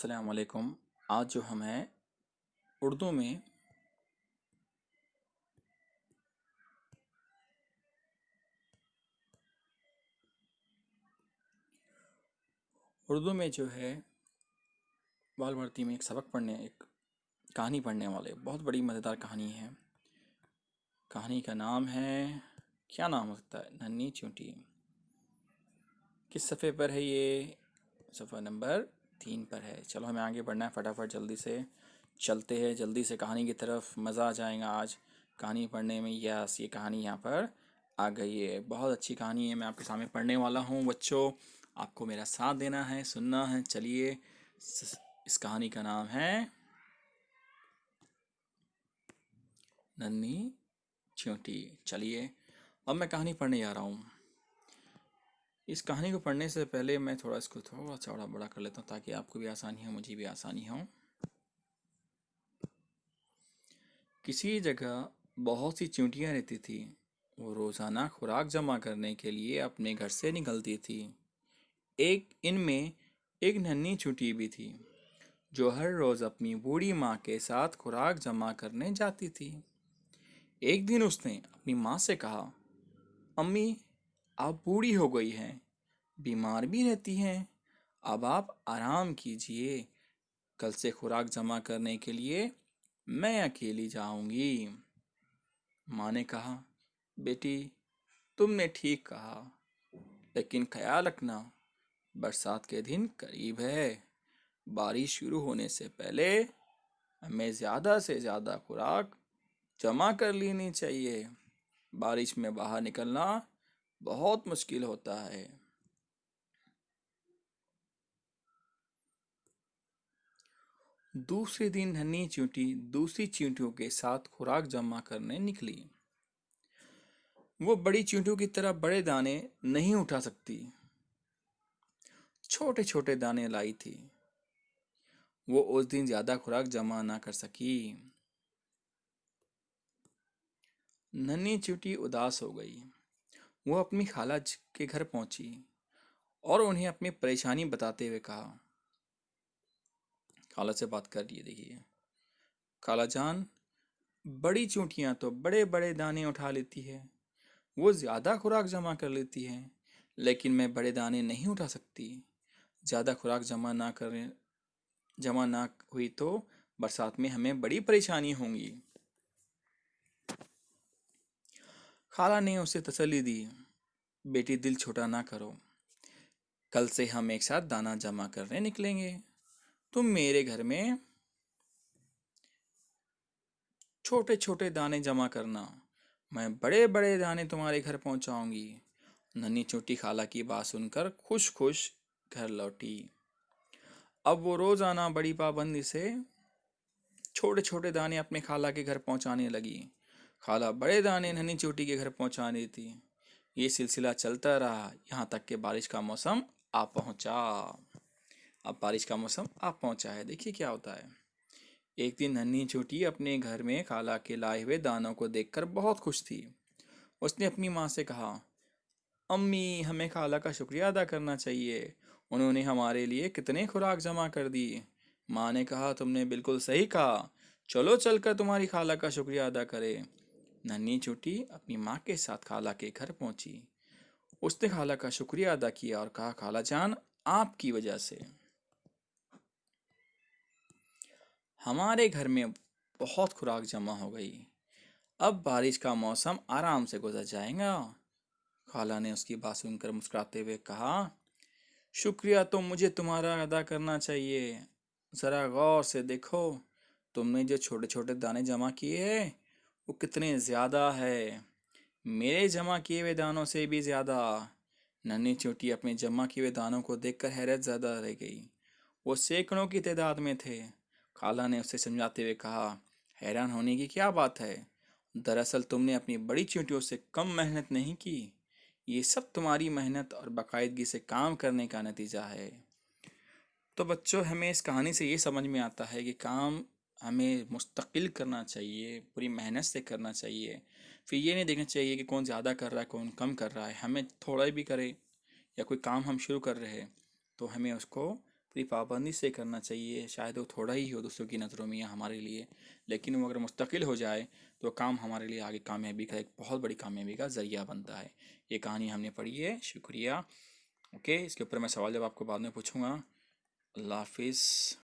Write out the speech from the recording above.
अस्सलाम वालेकुम। आज जो हम हैं उर्दू में जो है बाल भर्ती में एक कहानी पढ़ने वाले बहुत बड़ी मज़ेदार कहानी है। कहानी का नाम है, क्या नाम हो सकता है, नन्ही चींटी। किस सफ़े पर है ये? सफ़ा नंबर 3 पर है। चलो हमें आगे बढ़ना है, फटाफट जल्दी से चलते हैं, जल्दी से कहानी की तरफ। मज़ा आ जाएगा आज कहानी पढ़ने में। यस, ये कहानी यहाँ पर आ गई है। बहुत अच्छी कहानी है, मैं आपके सामने पढ़ने वाला हूँ। बच्चों, आपको मेरा साथ देना है, सुनना है। चलिए, इस कहानी का नाम है नन्ही चींटी। चलिए, अब मैं कहानी पढ़ने जा रहा हूँ। इस कहानी को पढ़ने से पहले मैं इसको थोड़ा चौड़ा बड़ा कर लेता हूँ, ताकि आपको भी आसानी हो, मुझे भी आसानी हो। किसी जगह बहुत सी चींटियां रहती थी। वो रोजाना खुराक जमा करने के लिए अपने घर से निकलती थी। एक इनमें एक नन्ही चींटी भी थी, जो हर रोज अपनी बूढ़ी माँ के साथ खुराक जमा करने जाती थी। एक दिन उसने अपनी माँ से कहा, अम्मी, आप बूढ़ी हो गई हैं, बीमार भी रहती हैं, अब आप आराम कीजिए। कल से खुराक जमा करने के लिए मैं अकेली जाऊंगी। माँ ने कहा, बेटी, तुमने ठीक कहा, लेकिन ख्याल रखना, बरसात के दिन करीब है। बारिश शुरू होने से पहले हमें ज़्यादा से ज़्यादा खुराक जमा कर लेनी चाहिए। बारिश में बाहर निकलना बहुत मुश्किल होता है। दूसरे दिन नन्ही चींटी दूसरी चींटियों के साथ खुराक जमा करने निकली। वो बड़ी चींटियों की तरह बड़े दाने नहीं उठा सकती, छोटे छोटे दाने लाई थी। वो उस दिन ज्यादा खुराक जमा ना कर सकी। नन्ही चींटी उदास हो गई। वो अपनी के घर पहुंची और उन्हें अपनी परेशानी बताते हुए कहा। खाला से बात कर रही है, देखिए। खाला जान, बड़ी चींटियां तो बड़े बड़े दाने उठा लेती है, वो ज्यादा खुराक जमा कर लेती है, लेकिन मैं बड़े दाने नहीं उठा सकती। ज्यादा खुराक जमा ना हुई तो बरसात में हमें बड़ी परेशानी होंगी। खाला ने उसे तसल्ली दी, बेटी, दिल छोटा ना करो, कल से हम एक साथ दाना जमा करने निकलेंगे। तुम मेरे घर में छोटे छोटे दाने जमा करना, मैं बड़े बड़े दाने तुम्हारे घर पहुंचाऊंगी। नन्ही चोटी खाला की बात सुनकर खुश खुश घर लौटी। अब वो रोजाना बड़ी पाबंदी से छोटे छोटे दाने अपने खाला के घर पहुंचाने लगी। खाला बड़े दाने नन्ही चोटी के घर पहुंचाने थी। ये सिलसिला चलता रहा, यहाँ तक कि बारिश का मौसम आ पहुंचा। अब बारिश का मौसम आ पहुंचा है। देखिए क्या होता है। एक दिन नन्ही चोटी अपने घर में खाला के लाए हुए दानों को देखकर बहुत खुश थी। उसने अपनी माँ से कहा, अम्मी, हमें खाला का शुक्रिया अदा करना चाहिए, उन्होंने हमारे लिए कितने खुराक जमा कर दी। माँ ने कहा, तुमने बिल्कुल सही कहा, चलो चलकर तुम्हारी खाला का शुक्रिया अदा करें। नन्ही चूटी अपनी माँ के साथ खाला के घर पहुंची। उसने खाला का शुक्रिया अदा किया और कहा, खाला जान, आपकी वजह से हमारे घर में बहुत खुराक जमा हो गई। अब बारिश का मौसम आराम से गुजर जाएगा। खाला ने उसकी बात सुनकर मुस्कुराते हुए कहा, शुक्रिया तो मुझे तुम्हारा अदा करना चाहिए। ज़रा गौर से देखो, तुमने जो छोटे छोटे दाने जमा किए हैं वो कितने ज़्यादा है, मेरे जमा किए हुए दानों से भी ज़्यादा। नन्ही चोटी अपने जमा किए हुए दानों को देखकर हैरत ज़्यादा रह गई। वो सैकड़ों की तादाद में थे। खाला ने उसे समझाते हुए कहा, हैरान होने की क्या बात है, दरअसल तुमने अपनी बड़ी चींटियों से कम मेहनत नहीं की, ये सब तुम्हारी मेहनत और बाकायदगी से काम करने का नतीजा है। तो बच्चों, हमें इस कहानी से ये समझ में आता है कि काम हमें मुस्तकिल करना चाहिए, पूरी मेहनत से करना चाहिए। फिर ये नहीं देखना चाहिए कि कौन ज़्यादा कर रहा है कौन कम कर रहा है। हमें थोड़ा भी करे या कोई काम हम शुरू कर रहे हैं तो हमें उसको पूरी पाबंदी से करना चाहिए। शायद वो थोड़ा ही हो दूसरों की नज़रों में या हमारे लिए, लेकिन वो अगर मुस्तकिल हो जाए तो काम हमारे लिए आगे कामयाबी का एक बहुत बड़ी कामयाबी का ज़रिया बनता है। ये कहानी हमने पढ़ी है, शुक्रिया। ओके, इसके ऊपर मैं सवाल जब आपको बाद में पूछूंगा। अल्लाह हाफिज़।